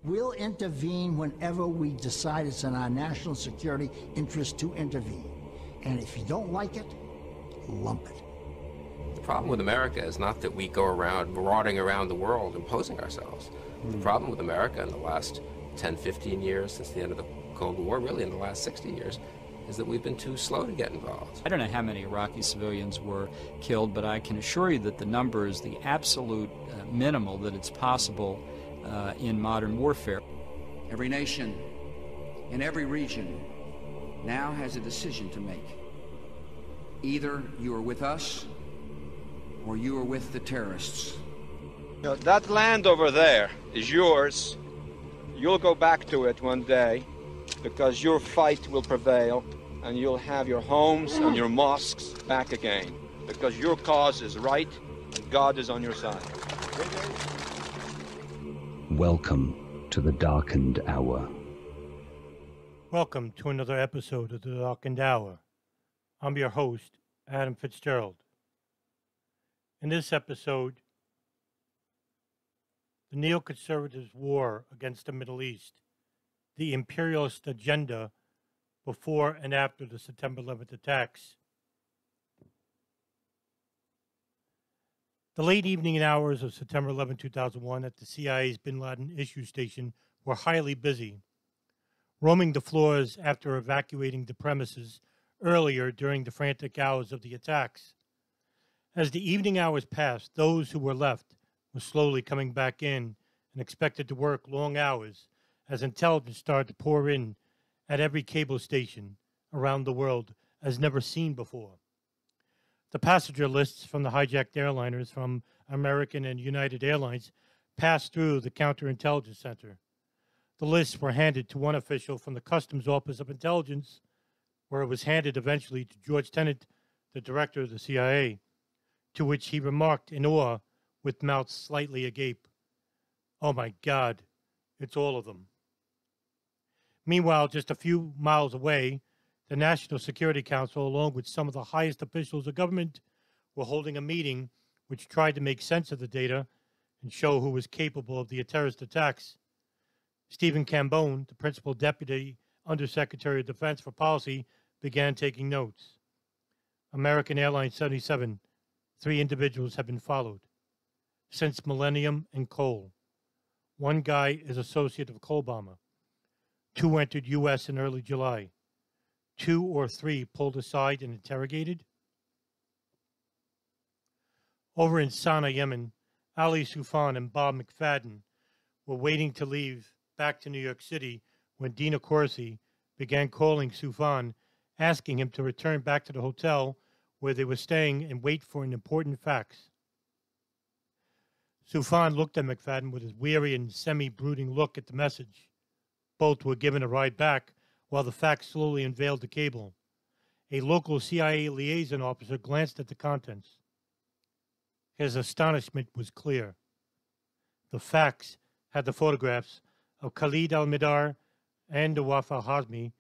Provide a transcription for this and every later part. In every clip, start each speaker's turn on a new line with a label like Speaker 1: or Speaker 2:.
Speaker 1: We'll intervene whenever we decide it's in our national security interest to intervene. And if you don't like it, lump it.
Speaker 2: The problem with America is not that we go around marauding around the world imposing ourselves. The problem with America in the last 10, 15 years since the end of the Cold War, really in the last 60 years, is that we've been too slow to get involved.
Speaker 3: I don't know how many Iraqi civilians were killed, but I can assure you that the number is the absolute minimal that it's possible in modern warfare.
Speaker 4: Every nation in every region now has a decision to make. Either you are with us or you are with the terrorists.
Speaker 5: You know, that land over there is yours. You'll go back to it one day because your fight will prevail and you'll have your homes and your mosques back again because your cause is right and God is on your side.
Speaker 6: Welcome to the Darkened Hour.
Speaker 7: Welcome to another episode of the Darkened Hour. I'm your host, Adam Fitzgerald. In this episode, the Neoconservatives' war against the Middle East, the Imperialist agenda before and after the September 11th attacks. The late evening hours of September 11, 2001 at the CIA's Bin Laden Issue Station were highly busy, roaming the floors after evacuating the premises earlier during the frantic hours of the attacks. As the evening hours passed, those who were left were slowly coming back in and expected to work long hours as intelligence started to pour in at every cable station around the world as never seen before. The passenger lists from the hijacked airliners from American and United Airlines passed through the Counterintelligence Center. The lists were handed to one official from the Customs Office of Intelligence, where it was handed eventually to George Tenet, the director of the CIA, to which he remarked in awe with mouth slightly agape, "Oh my God, it's all of them." Meanwhile, just a few miles away, the National Security Council, along with some of the highest officials of government, were holding a meeting which tried to make sense of the data and show who was capable of the terrorist attacks. Stephen Cambone, the principal deputy undersecretary of Defense for Policy, began taking notes. American Airlines 77, 3 individuals have been followed. Since Millennium and Cole. 1 guy is associate of Cole bomber. 2 entered U.S. in early July. 2 or 3 pulled aside and interrogated. Over in Sana'a, Yemen, Ali Soufan and Bob McFadden were waiting to leave back to New York City when Dina Corsi began calling Soufan, asking him to return back to the hotel where they were staying and wait for an important fax. Soufan looked at McFadden with his weary and semi-brooding look at the message. Both were given a ride back while the fax slowly unveiled the cable. A local CIA liaison officer glanced at the contents. His astonishment was clear. The fax had the photographs of Khalid al-Mihdhar and Nawaf al-Hazmi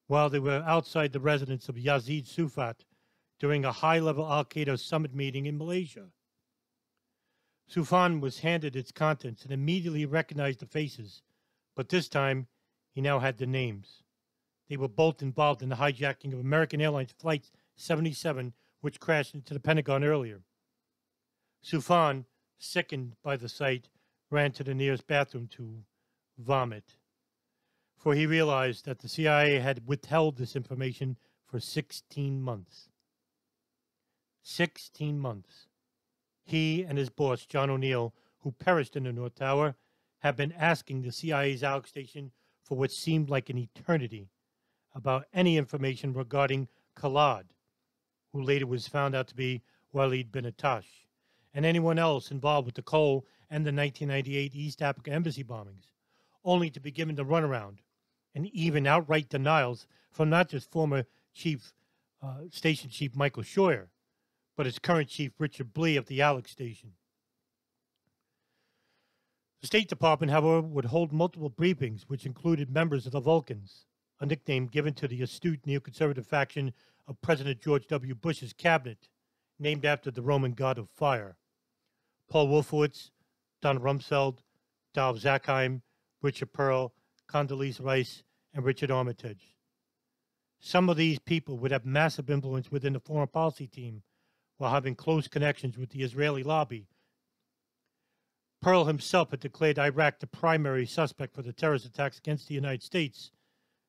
Speaker 7: while they were outside the residence of Yazid Sufat during a high-level al-Qaeda summit meeting in Malaysia. Soufan was handed its contents and immediately recognized the faces, but this time he now had the names. They were both involved in the hijacking of American Airlines Flight 77, which crashed into the Pentagon earlier. Soufan, sickened by the sight, ran to the nearest bathroom to vomit, for he realized that the CIA had withheld this information for 16 months. 16 months. He and his boss, John O'Neill, who perished in the North Tower, had been asking the CIA's Alex station for what seemed like an eternity about any information regarding Khalid, who later was found out to be Walid bin Attash, and anyone else involved with the Cole and the 1998 East Africa Embassy bombings, only to be given the runaround and even outright denials from not just former Station Chief Michael Scheuer, but his current chief, Richard Blee, of the Alex station. The State Department, however, would hold multiple briefings, which included members of the Vulcans, a nickname given to the astute neoconservative faction of President George W. Bush's cabinet, named after the Roman god of fire. Paul Wolfowitz, Don Rumsfeld, Dov Zakheim, Richard Perle, Condoleezza Rice, and Richard Armitage. Some of these people would have massive influence within the foreign policy team while having close connections with the Israeli lobby. Perle himself had declared Iraq the primary suspect for the terrorist attacks against the United States,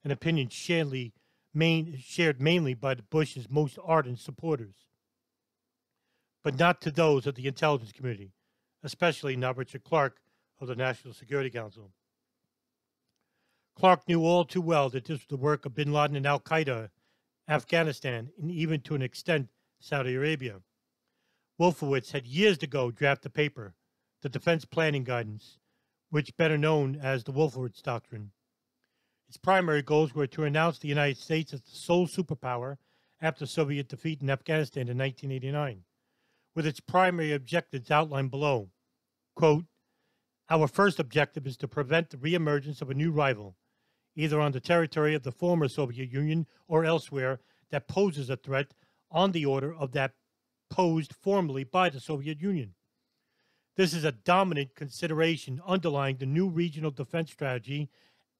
Speaker 7: an opinion shared mainly by the Bush's most ardent supporters, but not to those of the intelligence community, especially not Richard Clarke of the National Security Council. Clarke knew all too well that this was the work of bin Laden and al-Qaeda, Afghanistan, and even to an extent Saudi Arabia. Wolfowitz had years ago drafted a paper, the Defense Planning Guidance, which better known as the Wolfowitz Doctrine. Its primary goals were to announce the United States as the sole superpower after Soviet defeat in Afghanistan in 1989, with its primary objectives outlined below. Quote, "Our first objective is to prevent the reemergence of a new rival, either on the territory of the former Soviet Union or elsewhere, that poses a threat on the order of that posed formally by the Soviet Union. This is a dominant consideration underlying the new regional defense strategy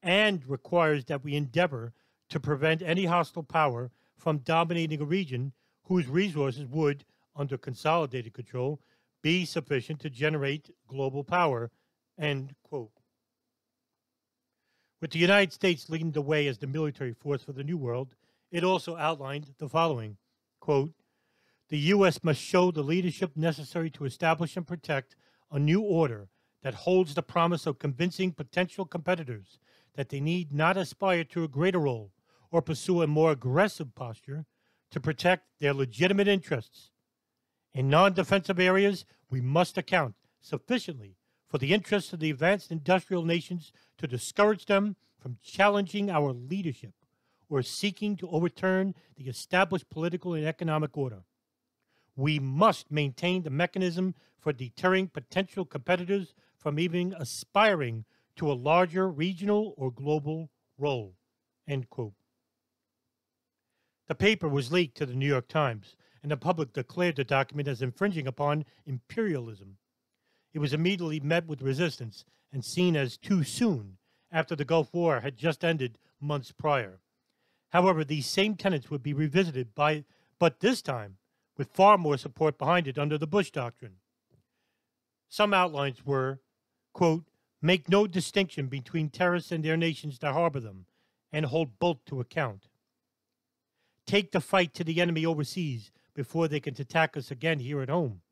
Speaker 7: and requires that we endeavor to prevent any hostile power from dominating a region whose resources would, under consolidated control, be sufficient to generate global power." End quote. With the United States leading the way as the military force for the New World, it also outlined the following, quote, "The U.S. must show the leadership necessary to establish and protect a new order that holds the promise of convincing potential competitors that they need not aspire to a greater role or pursue a more aggressive posture to protect their legitimate interests. In non-defensive areas, we must account sufficiently for the interests of the advanced industrial nations to discourage them from challenging our leadership or seeking to overturn the established political and economic order. We must maintain the mechanism for deterring potential competitors from even aspiring to a larger regional or global role." End quote. The paper was leaked to the New York Times, and the public declared the document as infringing upon imperialism. It was immediately met with resistance and seen as too soon after the Gulf War had just ended months prior. However, these same tenets would be revisited but this time with far more support behind it under the Bush Doctrine. Some outlines were, quote, "Make no distinction between terrorists and their nations that harbor them, and hold both to account. Take the fight to the enemy overseas before they can attack us again here at home.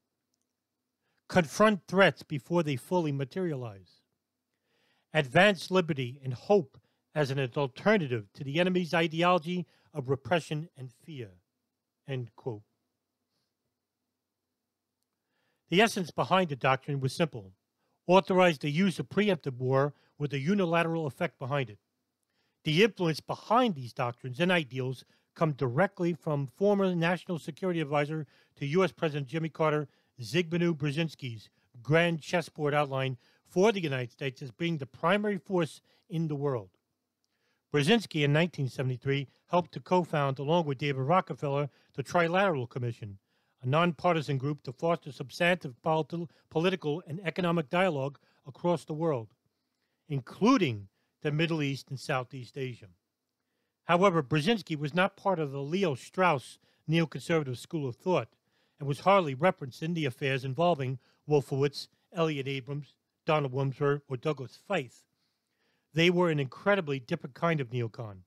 Speaker 7: Confront threats before they fully materialize. Advance liberty and hope as an alternative to the enemy's ideology of repression and fear." End quote. The essence behind the doctrine was simple: authorize the use of preemptive war with a unilateral effect behind it. The influence behind these doctrines and ideals come directly from former National Security Advisor to U.S. President Jimmy Carter, Zbigniew Brzezinski's grand chessboard outline for the United States as being the primary force in the world. Brzezinski in 1973 helped to co-found, along with David Rockefeller, the Trilateral Commission, a nonpartisan group to foster substantive political and economic dialogue across the world, including the Middle East and Southeast Asia. However, Brzezinski was not part of the Leo Strauss neoconservative school of thought and was hardly referenced in the affairs involving Wolfowitz, Elliott Abrams, Donald Rumsfeld, or Douglas Feith. They were an incredibly different kind of neocon,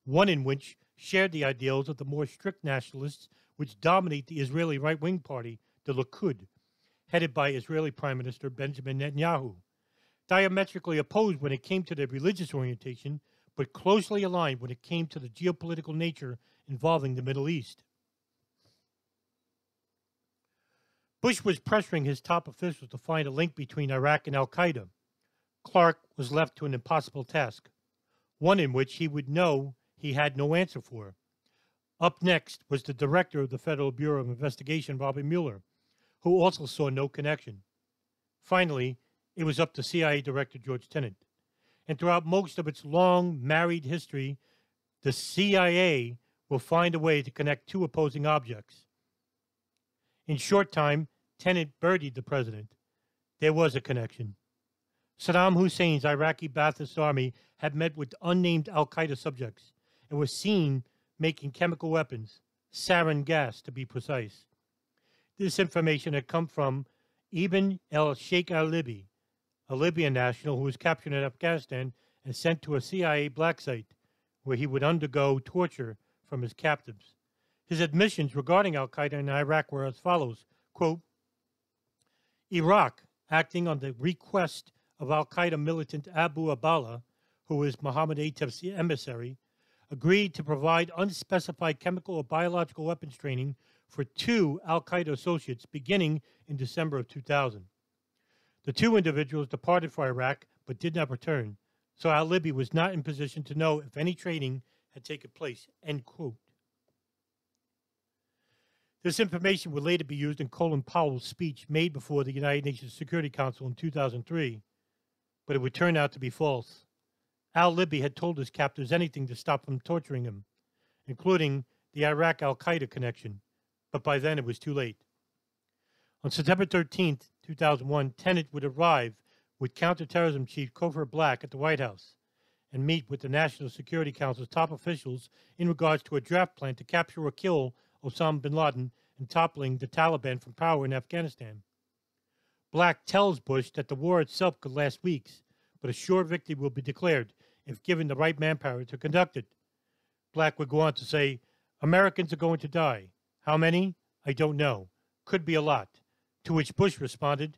Speaker 7: one in which shared the ideals of the more strict nationalists which dominate the Israeli right-wing party, the Likud, headed by Israeli Prime Minister Benjamin Netanyahu, diametrically opposed when it came to their religious orientation, but closely aligned when it came to the geopolitical nature involving the Middle East. Bush was pressuring his top officials to find a link between Iraq and al-Qaeda. Clarke was left to an impossible task, one in which he would know he had no answer for. Up next was the director of the Federal Bureau of Investigation, Robert Mueller, who also saw no connection. Finally, it was up to CIA Director George Tenet. And throughout most of its long, married history, the CIA will find a way to connect two opposing objects. In short time, Tenet birdied the president. There was a connection. Saddam Hussein's Iraqi Ba'athist Army had met with unnamed al-Qaeda subjects and was seen making chemical weapons, sarin gas to be precise. This information had come from Ibn el-Sheikh al-Libi, a Libyan national who was captured in Afghanistan and sent to a CIA black site where he would undergo torture from his captives. His admissions regarding al-Qaeda in Iraq were as follows, quote, Iraq, acting on the request of al-Qaeda militant Abu Abala, who was Mohammed Atef's emissary, agreed to provide unspecified chemical or biological weapons training for 2 al-Qaeda associates beginning in December of 2000. The 2 individuals departed for Iraq but did not return, so al-Libi was not in position to know if any training had taken place, end quote. This information would later be used in Colin Powell's speech made before the United Nations Security Council in 2003, but it would turn out to be false. Al-Libi had told his captors anything to stop them torturing him, including the Iraq al-Qaeda connection, but by then it was too late. On September 13, 2001, Tenet would arrive with Counter-terrorism Chief Cofer Black at the White House and meet with the National Security Council's top officials in regards to a draft plan to capture or kill Osama bin Laden and toppling the Taliban from power in Afghanistan. Black tells Bush that the war itself could last weeks, but a sure victory will be declared if given the right manpower to conduct it. Black would go on to say, Americans are going to die. How many? I don't know. Could be a lot. To which Bush responded,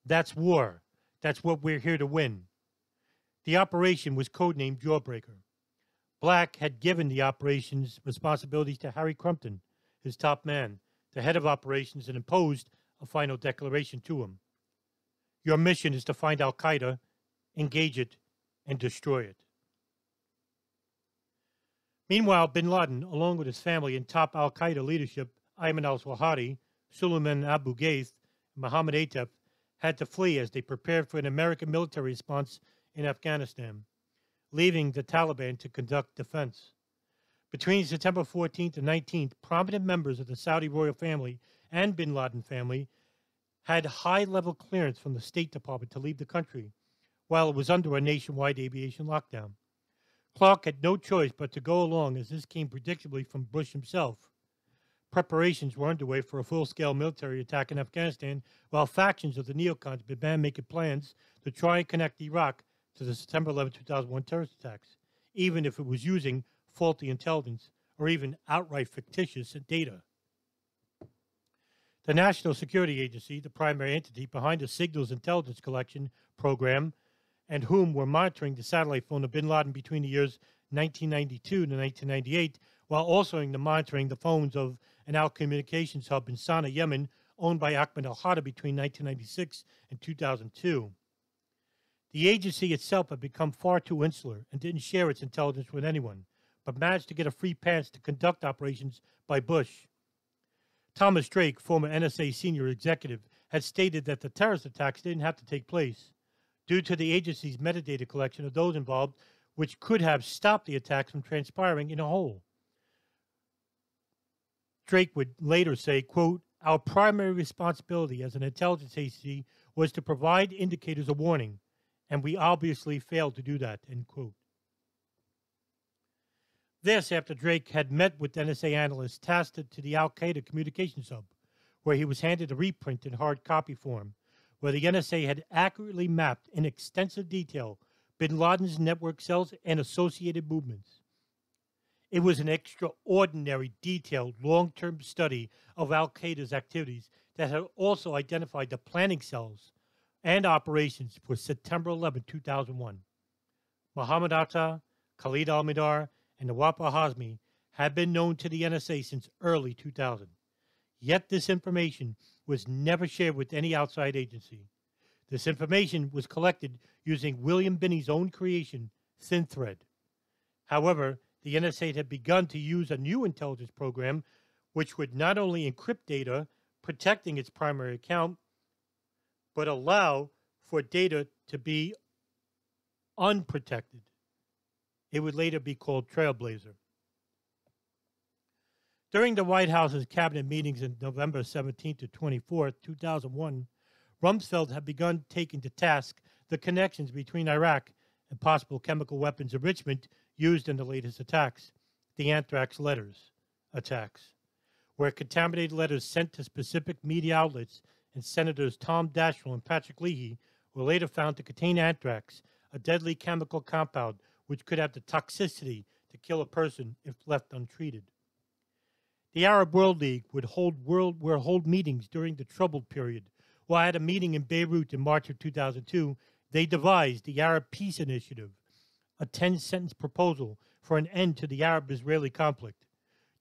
Speaker 7: that's war. That's what we're here to win. The operation was codenamed Jawbreaker. Black had given the operation's responsibilities to Harry Crumpton, his top man, the head of operations, and imposed a final declaration to him. Your mission is to find al-Qaeda, engage it, and destroy it. Meanwhile, bin Laden, along with his family and top al-Qaeda leadership, Ayman al-Zawahiri, Suleiman Abu Ghaith, and Mohammed Atef, had to flee as they prepared for an American military response in Afghanistan, leaving the Taliban to conduct defense. Between September 14th and 19th, prominent members of the Saudi royal family and bin Laden family had high-level clearance from the State Department to leave the country, while it was under a nationwide aviation lockdown. Clark had no choice but to go along, as this came predictably from Bush himself. Preparations were underway for a full-scale military attack in Afghanistan, while factions of the neocons began making plans to try and connect Iraq to the September 11, 2001 terrorist attacks, even if it was using faulty intelligence or even outright fictitious data. The National Security Agency, the primary entity behind the Signals Intelligence Collection program, and whom were monitoring the satellite phone of bin Laden between the years 1992 to 1998, while also monitoring the phones of an al-communications hub in Sana'a, Yemen, owned by Ahmed al-Hada between 1996 and 2002. The agency itself had become far too insular and didn't share its intelligence with anyone, but managed to get a free pass to conduct operations by Bush. Thomas Drake, former NSA senior executive, had stated that the terrorist attacks didn't have to take place due to the agency's metadata collection of those involved, which could have stopped the attacks from transpiring in a whole. Drake would later say, quote, our primary responsibility as an intelligence agency was to provide indicators of warning, and we obviously failed to do that, end quote. This after Drake had met with NSA analysts tasked to the al-Qaeda communications hub, where he was handed a reprint in hard copy form, where the NSA had accurately mapped in extensive detail bin Laden's network cells and associated movements. It was an extraordinary, detailed, long-term study of al-Qaeda's activities that had also identified the planning cells and operations for September 11, 2001. Mohammed Atta, Khalid al-Midar, and Nawaf al-Hazmi had been known to the NSA since early 2000. Yet this information was never shared with any outside agency. This information was collected using William Binney's own creation, ThinThread. However, the NSA had begun to use a new intelligence program which would not only encrypt data, protecting its primary account, but allow for data to be unprotected. It would later be called Trailblazer. During the White House's cabinet meetings in November 17 to 24, 2001, Rumsfeld had begun taking to task the connections between Iraq and possible chemical weapons enrichment used in the latest attacks, the anthrax letters attacks, where contaminated letters sent to specific media outlets and Senators Tom Daschle and Patrick Leahy were later found to contain anthrax, a deadly chemical compound which could have the toxicity to kill a person if left untreated. The Arab World League would hold meetings during the troubled period. While at a meeting in Beirut in March of 2002, they devised the Arab Peace Initiative, a 10-sentence proposal for an end to the Arab-Israeli conflict.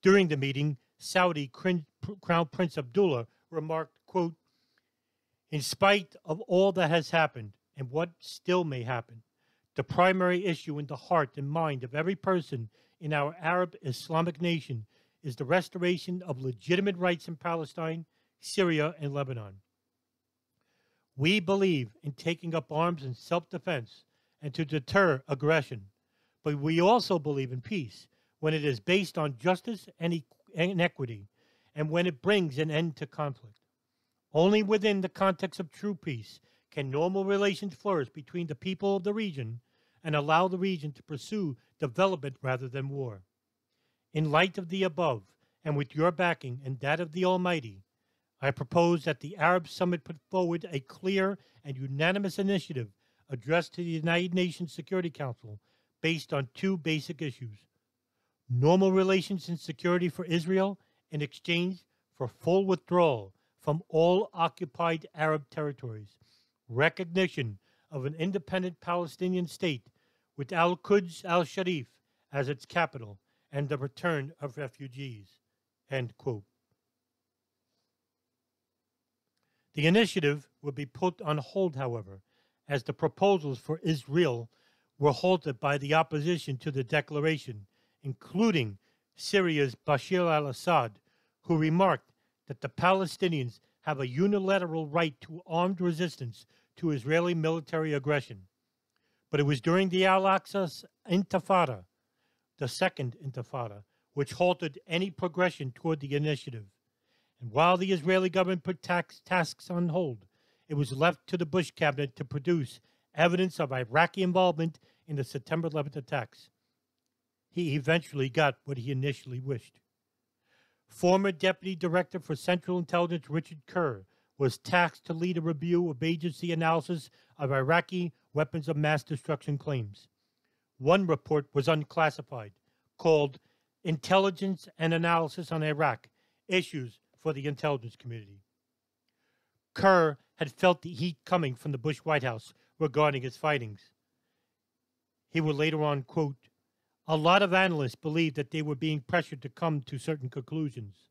Speaker 7: During the meeting, Saudi Crown Prince Abdullah remarked, quote, "In spite of all that has happened and what still may happen, the primary issue in the heart and mind of every person in our Arab Islamic nation is the restoration of legitimate rights in Palestine, Syria, and Lebanon. We believe in taking up arms in self-defense and to deter aggression, but we also believe in peace when it is based on justice and equity, and when it brings an end to conflict. Only within the context of true peace can normal relations flourish between the people of the region and allow the region to pursue development rather than war. In light of the above, and with your backing and that of the Almighty, I propose that the Arab Summit put forward a clear and unanimous initiative addressed to the United Nations Security Council based on two basic issues: normal relations and security for Israel in exchange for full withdrawal from all occupied Arab territories, recognition of an independent Palestinian state with Al-Quds al-Sharif as its capital, and the return of refugees." End quote. The initiative will be put on hold, however, as the proposals for Israel were halted by the opposition to the declaration, including Syria's Bashar al-Assad, who remarked that the Palestinians have a unilateral right to armed resistance to Israeli military aggression. But it was during the Al-Aqsa Intifada, the Second Intifada, which halted any progression toward the initiative. And while the Israeli government put tasks on hold, it was left to the Bush cabinet to produce evidence of Iraqi involvement in the September 11th attacks. He eventually got what he initially wished. Former Deputy Director for Central Intelligence Richard Kerr was tasked to lead a review of agency analysis of Iraqi weapons of mass destruction claims. One report was unclassified, called Intelligence and Analysis on Iraq, Issues for the Intelligence Community. Kerr had felt the heat coming from the Bush White House regarding his findings. He would later on quote, "A lot of analysts believed that they were being pressured to come to certain conclusions.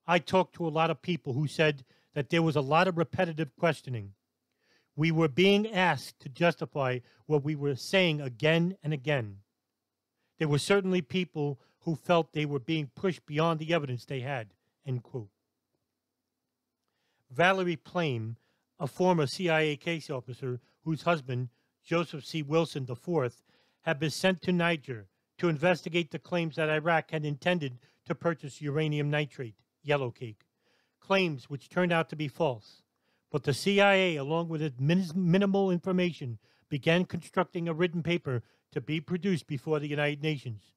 Speaker 7: I talked to a lot of people who said that there was a lot of repetitive questioning. We were being asked to justify what we were saying again and again. There were certainly people who felt they were being pushed beyond the evidence they had." End quote. Valerie Plame, a former CIA case officer whose husband, Joseph C. Wilson IV, had been sent to Niger to investigate the claims that Iraq had intended to purchase uranium nitrate, yellow cake, claims which turned out to be false. But the CIA, along with its minimal information, began constructing a written paper to be produced before the United Nations.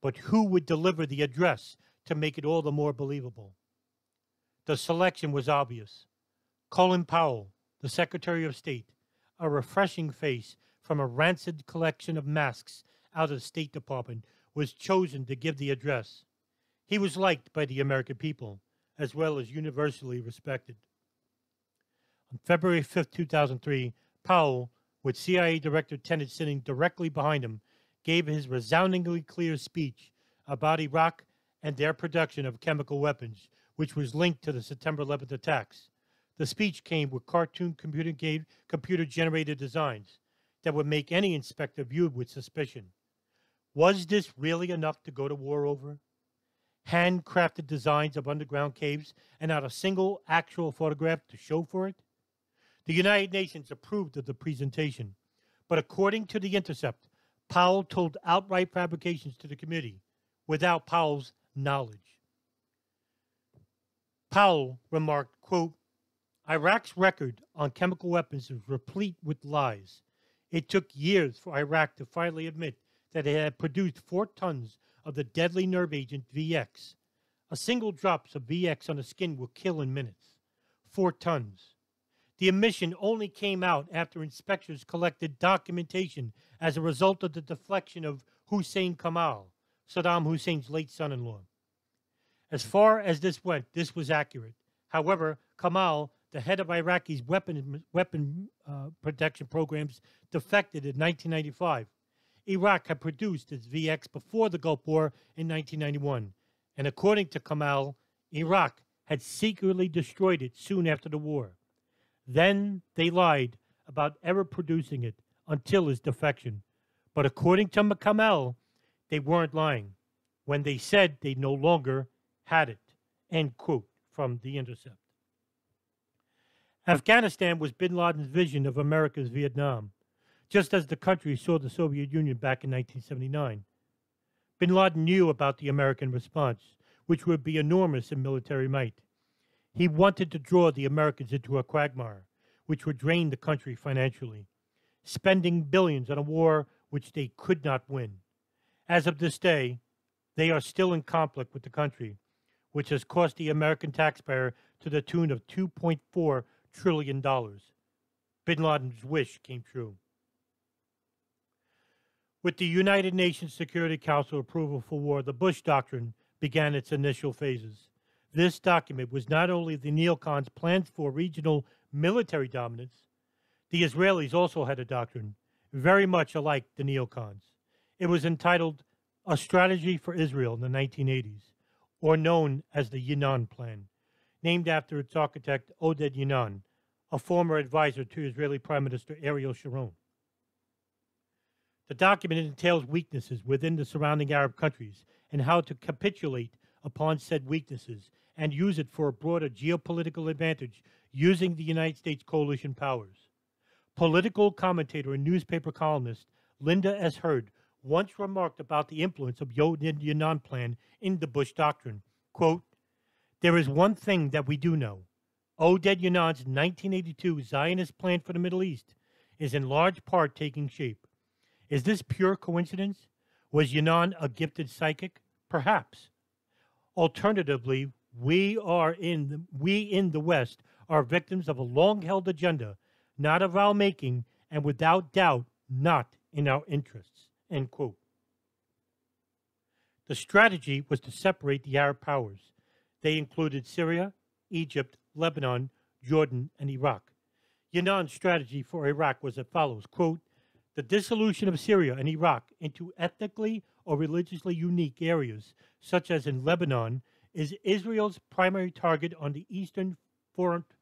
Speaker 7: But who would deliver the address to make it all the more believable? The selection was obvious. Colin Powell, the Secretary of State, a refreshing face from a rancid collection of masks out of the State Department, was chosen to give the address. He was liked by the American people, as well as universally respected. On February 5, 2003, Powell, with CIA Director Tenet sitting directly behind him, gave his resoundingly clear speech about Iraq and their production of chemical weapons, which was linked to the September 11th attacks. The speech came with cartoon computer-generated designs that would make any inspector viewed with suspicion. Was this really enough to go to war over? Handcrafted designs of underground caves and not a single actual photograph to show for it? The United Nations approved of the presentation, but according to The Intercept, Powell told outright fabrications to the committee without Powell's knowledge. Powell remarked, quote, Iraq's record on chemical weapons is replete with lies. It took years for Iraq to finally admit that it had produced 4 tons of the deadly nerve agent VX. A single drop of VX on the skin will kill in minutes. 4 tons. The admission only came out after inspectors collected documentation as a result of the deflection of Hussein Kamal, Saddam Hussein's late son-in-law. As far as this went, this was accurate. However, Kamal, the head of Iraqi's weapon protection programs, defected in 1995. Iraq had produced its VX before the Gulf War in 1991, and according to Kamal, Iraq had secretly destroyed it soon after the war. Then they lied about ever producing it until his defection. But according to Kamal, they weren't lying when they said they no longer had it. End quote from The Intercept. Afghanistan was bin Laden's vision of America's Vietnam, just as the country saw the Soviet Union back in 1979. Bin Laden knew about the American response, which would be enormous in military might. He wanted to draw the Americans into a quagmire, which would drain the country financially, spending billions on a war which they could not win. As of this day, they are still in conflict with the country, which has cost the American taxpayer to the tune of $2.4 trillion. Bin Laden's wish came true. With the United Nations Security Council approval for war, the Bush Doctrine began its initial phases. This document was not only the neocons' plans for regional military dominance, the Israelis also had a doctrine, very much alike the neocons. It was entitled A Strategy for Israel in the 1980s, or known as the Yinon Plan, named after its architect Oded Yinon, a former advisor to Israeli Prime Minister Ariel Sharon. The document entails weaknesses within the surrounding Arab countries and how to capitulate upon said weaknesses and use it for a broader geopolitical advantage using the United States coalition powers. Political commentator and newspaper columnist Linda S. Hurd once remarked about the influence of Oded Yinon Plan in the Bush Doctrine. Quote, "There is one thing that we do know. Oded Yinon's 1982 Zionist plan for the Middle East is in large part taking shape. Is this pure coincidence? Was Yinon a gifted psychic? Perhaps. Alternatively, we in the West are victims of a long-held agenda, not of our making, and without doubt, not in our interests." End quote. The strategy was to separate the Arab powers. They included Syria, Egypt, Lebanon, Jordan, and Iraq. Yinon's strategy for Iraq was as follows, quote, "The dissolution of Syria and Iraq into ethnically or religiously unique areas, such as in Lebanon, is Israel's primary target on the eastern front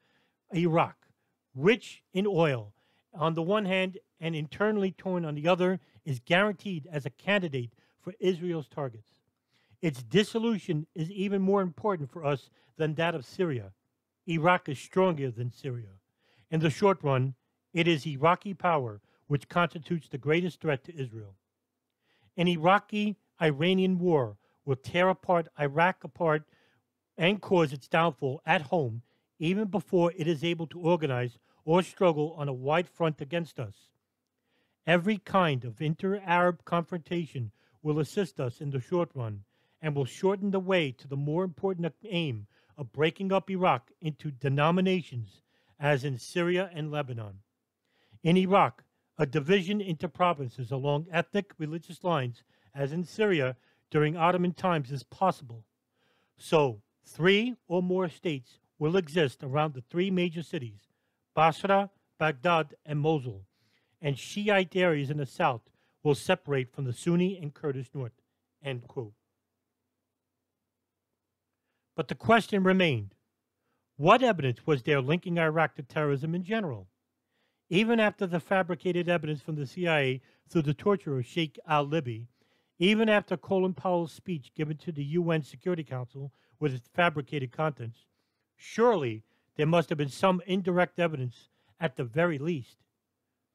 Speaker 7: Iraq, rich in oil on the one hand and internally torn on the other, is guaranteed as a candidate for Israel's targets. Its dissolution is even more important for us than that of Syria. Iraq is stronger than Syria. In the short run, it is Iraqi power which constitutes the greatest threat to Israel. An Iraqi-Iranian war will tear Iraq apart and cause its downfall at home even before it is able to organize or struggle on a wide front against us. Every kind of inter-Arab confrontation will assist us in the short run and will shorten the way to the more important aim of breaking up Iraq into denominations as in Syria and Lebanon. In Iraq, a division into provinces along ethnic religious lines as in Syria during Ottoman times is possible. So, 3 or more states will exist around the 3 major cities, Basra, Baghdad, and Mosul, and Shiite areas in the south will separate from the Sunni and Kurdish north." End quote. But the question remained, what evidence was there linking Iraq to terrorism in general? Even after the fabricated evidence from the CIA through the torture of Sheikh al-Libi, even after Colin Powell's speech given to the UN Security Council with its fabricated contents, surely there must have been some indirect evidence at the very least.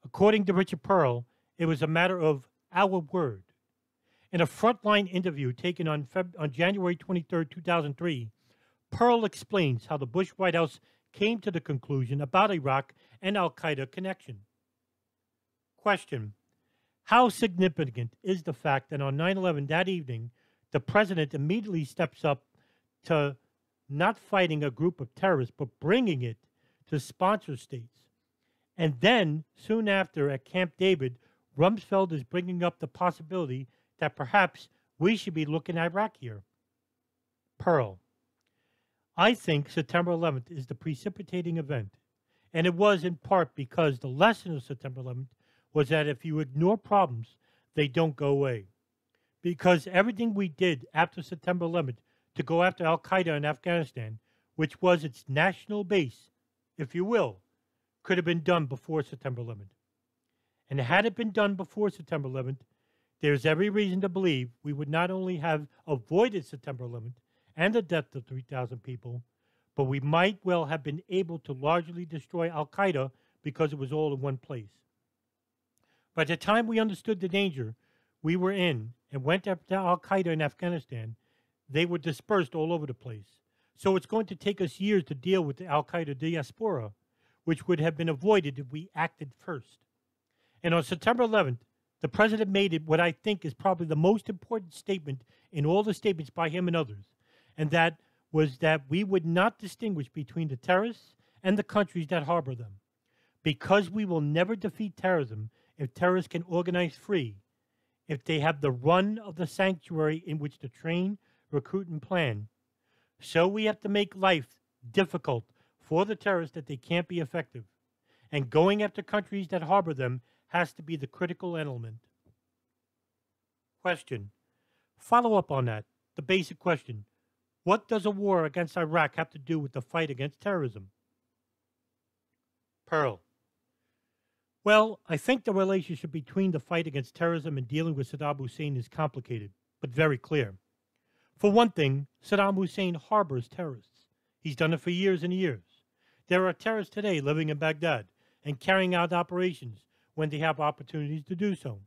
Speaker 7: According to Richard Perle, it was a matter of our word. In a frontline interview taken on January 23, 2003, Perle explains how the Bush White House came to the conclusion about Iraq and al-Qaeda connection. Question: how significant is the fact that on 9/11 that evening, the president immediately steps up to not fighting a group of terrorists, but bringing it to sponsor states? And then, soon after, at Camp David, Rumsfeld is bringing up the possibility that perhaps we should be looking at Iraq here. Perle: I think September 11th is the precipitating event, and it was in part because the lesson of September 11th was that if you ignore problems, they don't go away. Because everything we did after September 11th to go after al-Qaeda in Afghanistan, which was its national base, if you will, could have been done before September 11th. And had it been done before September 11th, there's every reason to believe we would not only have avoided September 11th and the death of 3,000 people, but we might well have been able to largely destroy al-Qaeda because it was all in one place. By the time we understood the danger we were in and went after al-Qaeda in Afghanistan, they were dispersed all over the place. So it's going to take us years to deal with the al-Qaeda diaspora, which would have been avoided if we acted first. And on September 11th, the president made it what I think is probably the most important statement in all the statements by him and others, and that was that we would not distinguish between the terrorists and the countries that harbor them, because we will never defeat terrorism if terrorists can organize free, if they have the run of the sanctuary in which to train, recruit, and plan. So we have to make life difficult for the terrorists that they can't be effective. And going after countries that harbor them has to be the critical element. Question. Follow up on that. The basic question. What does a war against Iraq have to do with the fight against terrorism? Perle. Well, I think the relationship between the fight against terrorism and dealing with Saddam Hussein is complicated, but very clear. For one thing, Saddam Hussein harbors terrorists. He's done it for years and years. There are terrorists today living in Baghdad and carrying out operations when they have opportunities to do so.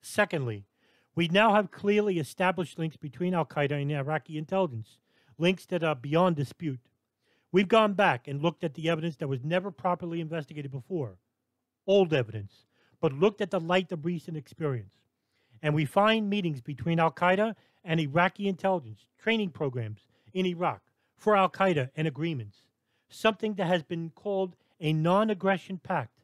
Speaker 7: Secondly, we now have clearly established links between al-Qaeda and Iraqi intelligence, links that are beyond dispute. We've gone back and looked at the evidence that was never properly investigated before, old evidence, but looked at the light of recent experience. And we find meetings between al-Qaeda and Iraqi intelligence, training programs in Iraq for al-Qaeda and agreements, something that has been called a non-aggression pact.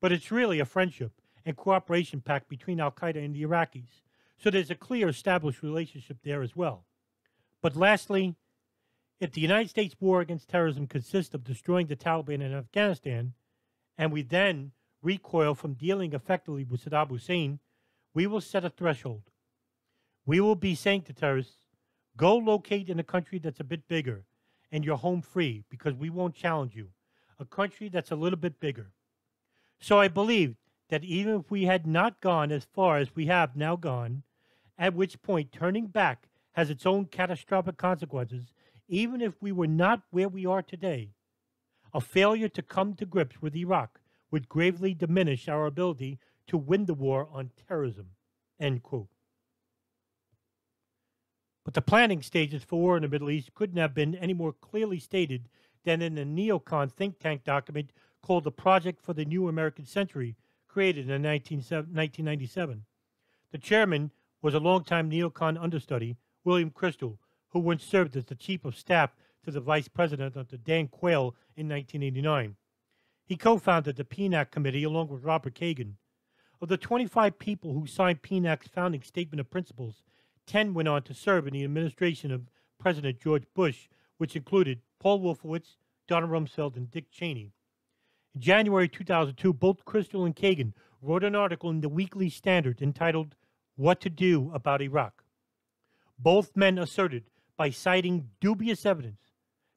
Speaker 7: But it's really a friendship and cooperation pact between al-Qaeda and the Iraqis. So there's a clear established relationship there as well. But lastly, if the United States war against terrorism consists of destroying the Taliban in Afghanistan, and we then recoil from dealing effectively with Saddam Hussein, we will set a threshold. We will be saying to terrorists, go locate in a country that's a bit bigger and you're home free because we won't challenge you. A country that's a little bit bigger. So I believe that even if we had not gone as far as we have now gone, at which point turning back has its own catastrophic consequences, even if we were not where we are today, a failure to come to grips with Iraq would gravely diminish our ability to win the war on terrorism. End quote. But the planning stages for war in the Middle East couldn't have been any more clearly stated than in the neocon think tank document called the Project for the New American Century, created in 1997. The chairman was a longtime neocon understudy, William Crystal, who once served as the chief of staff to the vice president under Dan Quayle in 1989. He co-founded the PNAC committee along with Robert Kagan. Of the 25 people who signed PNAC's founding statement of principles, 10 went on to serve in the administration of President George Bush, which included Paul Wolfowitz, Donald Rumsfeld, and Dick Cheney. In January 2002, both Crystal and Kagan wrote an article in the Weekly Standard entitled, What to Do About Iraq. Both men asserted, by citing dubious evidence,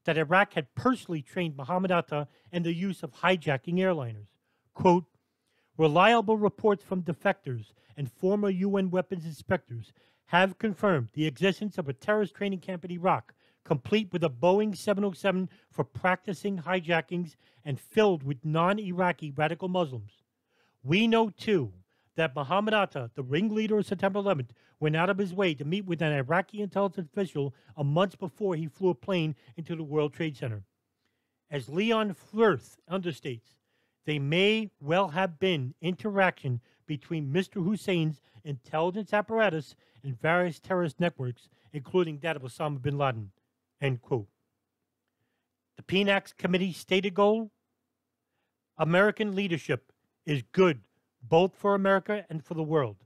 Speaker 7: that Iraq had personally trained Mohammed Atta in the use of hijacking airliners. Quote, reliable reports from defectors and former UN weapons inspectors have confirmed the existence of a terrorist training camp in Iraq, complete with a Boeing 707 for practicing hijackings and filled with non-Iraqi radical Muslims. We know, too, that Mohammed Atta, the ringleader of September 11th, went out of his way to meet with an Iraqi intelligence official a month before he flew a plane into the World Trade Center. As Leon Flirt understates, they may well have been interaction between Mr. Hussein's intelligence apparatus and various terrorist networks, including that of Osama bin Laden, end quote. The PNAC's committee stated goal? American leadership is good both for America and for the world,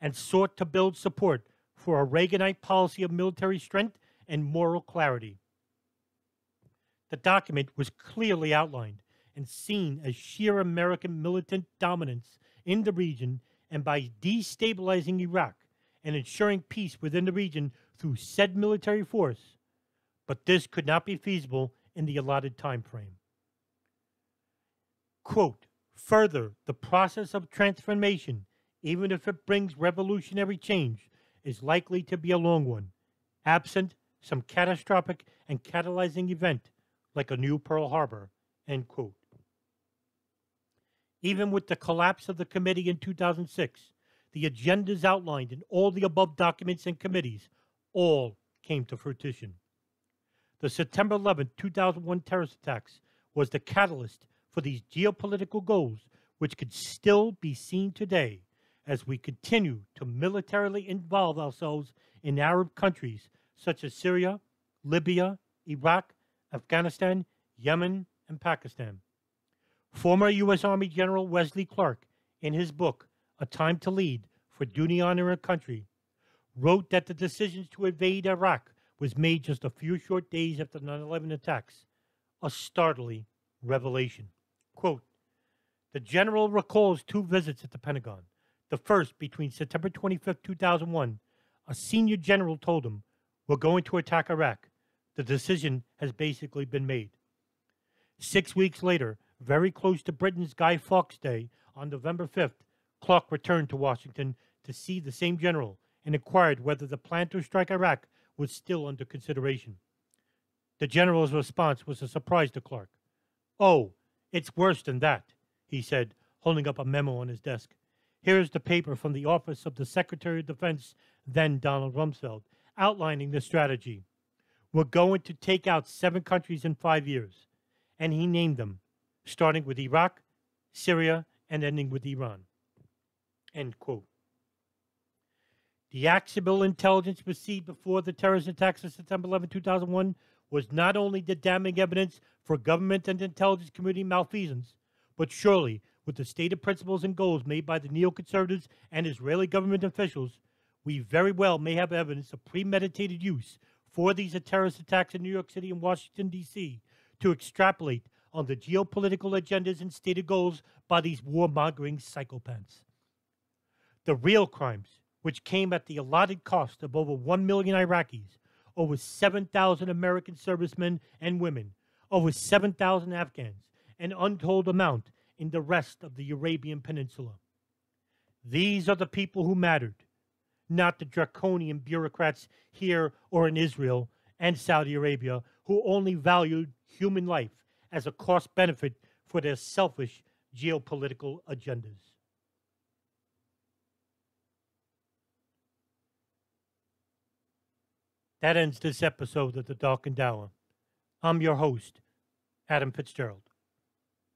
Speaker 7: and sought to build support for a Reaganite policy of military strength and moral clarity. The document was clearly outlined and seen as sheer American militant dominance in the region, and by destabilizing Iraq and ensuring peace within the region through said military force, but this could not be feasible in the allotted time frame. Quote, further, the process of transformation, even if it brings revolutionary change, is likely to be a long one, absent some catastrophic and catalyzing event like a new Pearl Harbor, end quote. Even with the collapse of the committee in 2006, the agendas outlined in all the above documents and committees all came to fruition. The September 11, 2001 terrorist attacks was the catalyst for these geopolitical goals, which could still be seen today as we continue to militarily involve ourselves in Arab countries such as Syria, Libya, Iraq, Afghanistan, Yemen, and Pakistan. Former U.S. Army General Wesley Clark, in his book, A Time to Lead for Duty, Honor, and Country, wrote that the decision to invade Iraq was made just a few short days after the 9/11 attacks, a startling revelation. Quote, the general recalls two visits at the Pentagon. The first, between September 25, 2001, a senior general told him, we're going to attack Iraq. The decision has basically been made. 6 weeks later, very close to Britain's Guy Fawkes Day, on November 5th, Clark returned to Washington to see the same general and inquired whether the plan to strike Iraq was still under consideration. The general's response was a surprise to Clark. Oh, it's worse than that, he said, holding up a memo on his desk. Here's the paper from the Office of the Secretary of Defense, then Donald Rumsfeld, outlining the strategy. We're going to take out 7 countries in 5 years. And he named them, starting with Iraq, Syria, and ending with Iran. End quote. The actionable intelligence received before the terrorist attacks of September 11, 2001 was not only the damning evidence for government and intelligence community malfeasance, but surely, with the stated principles and goals made by the neoconservatives and Israeli government officials, we very well may have evidence of premeditated use for these terrorist attacks in New York City and Washington, D.C., to extrapolate on the geopolitical agendas and stated goals by these warmongering psychopaths. The real crimes, which came at the allotted cost of over 1 million Iraqis, over 7,000 American servicemen and women, over 7,000 Afghans, an untold amount in the rest of the Arabian Peninsula. These are the people who mattered, not the draconian bureaucrats here or in Israel and Saudi Arabia who only valued human life as a cost-benefit for their selfish geopolitical agendas. That ends this episode of The Darkened Hour. I'm your host, Adam Fitzgerald.